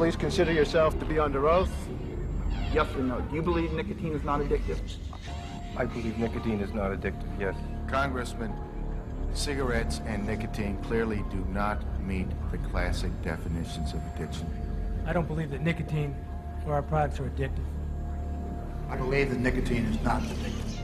Please consider yourself to be under oath. Yes or no? Do you believe nicotine is not addictive? I believe nicotine is not addictive, yes. Congressman, cigarettes and nicotine clearly do not meet the classic definitions of addiction. I don't believe that nicotine or our products are addictive. I believe that nicotine is not addictive.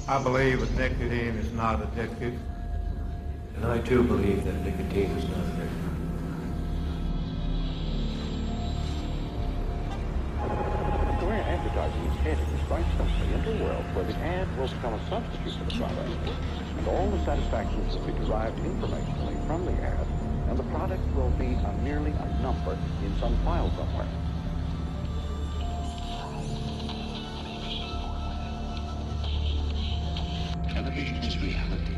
I believe that nicotine is not addictive. And I too believe that nicotine is not addictive. The way advertising is headed is quite simply into a world where the ad will become a substitute for the product, and all the satisfactions will be derived informationally from the ad, and the product will be merely a number in some file somewhere. Television is reality.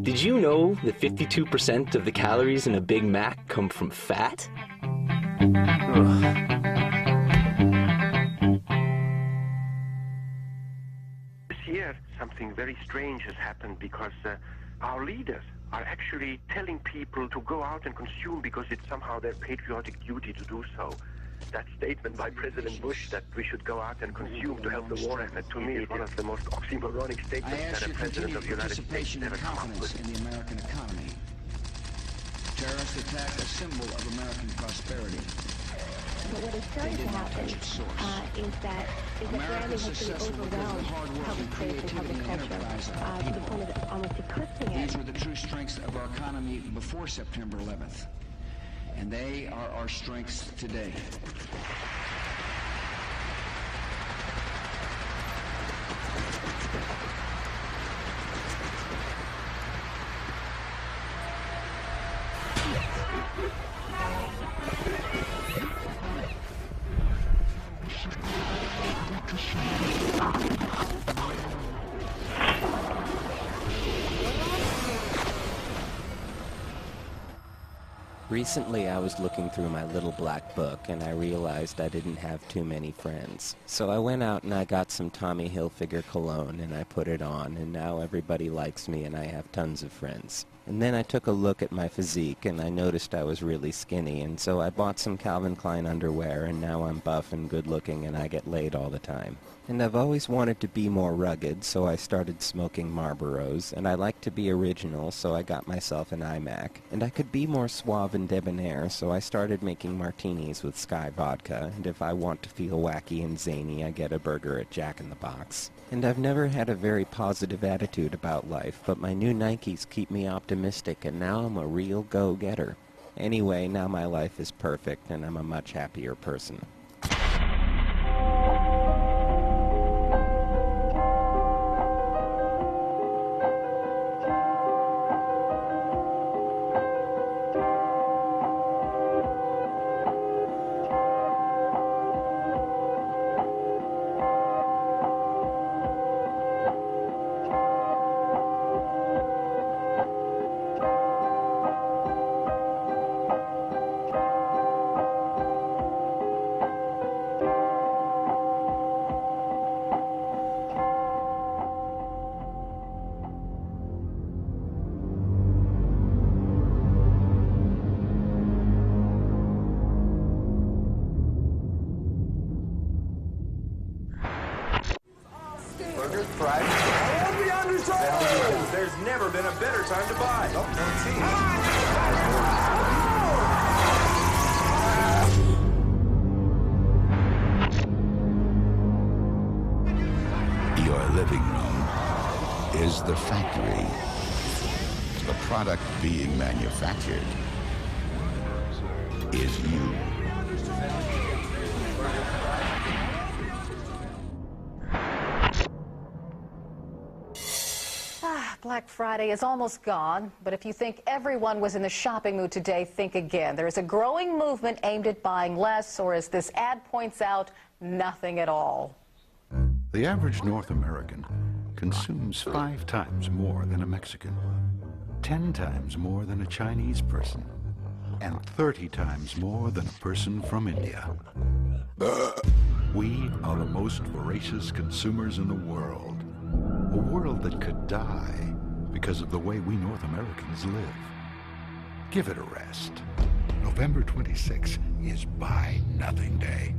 Did you know that 52% of the calories in a Big Mac come from fat? This year, something very strange has happened because our leaders are actually telling people to go out and consume because it's somehow their patriotic duty to do so. That statement by President Bush that we should go out and consume to help the war effort, to me, is one of the most oxymoronic statements that a president of the United States ever come up with. In the American economy. Terrorist attack, a symbol of American prosperity. But what is starting to happen is that branding has really overwhelmed public space and public culture to the point of almost eclipsing it. These were the true strengths of our economy before September 11th. And they are our strengths today. Recently, I was looking through my little black book, and I realized I didn't have too many friends. So I went out and I got some Tommy Hilfiger cologne, and I put it on, and now everybody likes me, and I have tons of friends. And then I took a look at my physique, and I noticed I was really skinny, and so I bought some Calvin Klein underwear, and now I'm buff and good-looking, and I get laid all the time. And I've always wanted to be more rugged, so I started smoking Marlboros, and I like to be original, so I got myself an iMac. And I could be more suave and debonair, so I started making martinis with Sky Vodka, and if I want to feel wacky and zany, I get a burger at Jack in the Box. And I've never had a very positive attitude about life, but my new Nikes keep me optimistic, and now I'm a real go-getter. Anyway, now my life is perfect, and I'm a much happier person. There's never been a better time to buy. Your living room is the factory. The product being manufactured is you. Black Friday is almost gone, but if you think everyone was in the shopping mood today, think again. There is a growing movement aimed at buying less, or as this ad points out, nothing at all. The average North American consumes 5 times more than a Mexican, 10 times more than a Chinese person, and 30 times more than a person from India. We are the most voracious consumers in the world. A world that could die because of the way we North Americans live. Give it a rest. November 26 is Buy Nothing Day.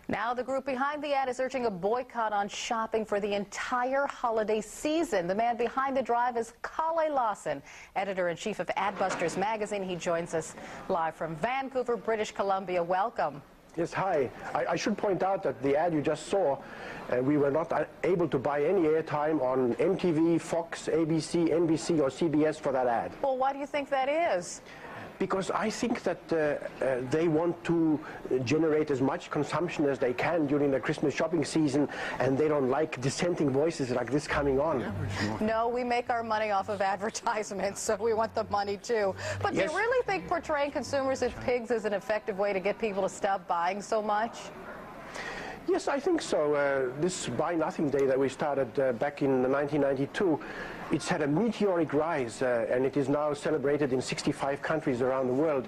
Now the group behind the ad is urging a boycott on shopping for the entire holiday season. The man behind the drive is Kalle Lawson, editor-in-chief of Adbusters magazine. He joins us live from Vancouver, British Columbia. Welcome. Yes, hi. I should point out that the ad you just saw, we were not able to buy any airtime on MTV, Fox, ABC, NBC, or CBS for that ad. Well, why do you think that is? Because I think that they want to generate as much consumption as they can during the Christmas shopping season, and they don't like dissenting voices like this coming on. No, we make our money off of advertisements, so we want the money too. But Yes. do you really think portraying consumers as pigs is an effective way to get people to stop buying so much? Yes, I think so. This Buy Nothing Day that we started back in 1992, it's had a meteoric rise, and it is now celebrated in 65 countries around the world.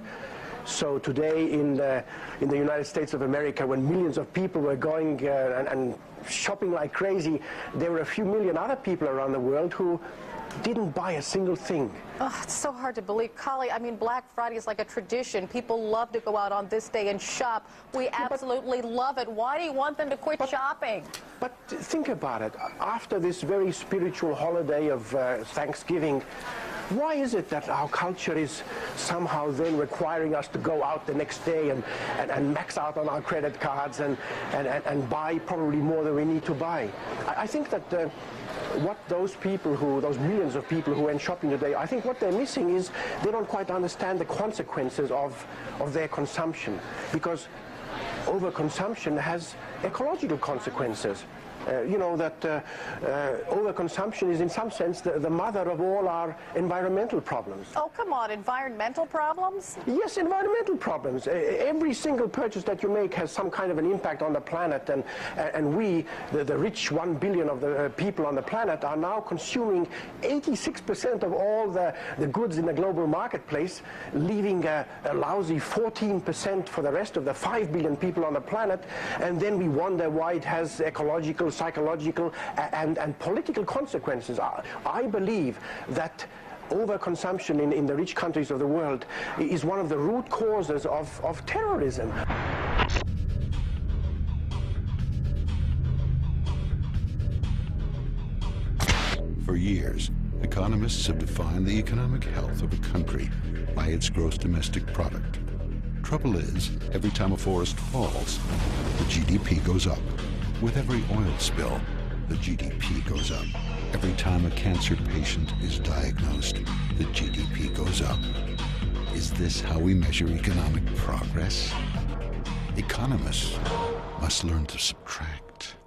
So today in the United States of America, when millions of people were going and shopping like crazy, there were a few million other people around the world who didn't buy a single thing. Oh, it's so hard to believe. Kalle, I mean, Black Friday is like a tradition. People love to go out on this day and shop. We absolutely love it. Why do you want them to quit shopping? But think about it. After this very spiritual holiday of Thanksgiving, why is it that our culture is somehow then requiring us to go out the next day and max out on our credit cards and buy probably more than we need to buy? I think that what those millions of people who went shopping today, I think what they're missing is they don't quite understand the consequences of their consumption, because overconsumption has ecological consequences. You know that overconsumption is in some sense the mother of all our environmental problems. Oh, come on, environmental problems? Yes, environmental problems. Every single purchase that you make has some kind of an impact on the planet, and we, the rich 1 billion of the people on the planet, are now consuming 86% of all the goods in the global marketplace, leaving a lousy 14% for the rest of the 5 billion people on the planet, and then we wonder why it has ecological, psychological, and political consequences. I believe that overconsumption in the rich countries of the world is one of the root causes of terrorism. For years, economists have defined the economic health of a country by its gross domestic product. Trouble is, every time a forest falls, the GDP goes up. With every oil spill, the GDP goes up. Every time a cancer patient is diagnosed, the GDP goes up. Is this how we measure economic progress? Economists must learn to subtract.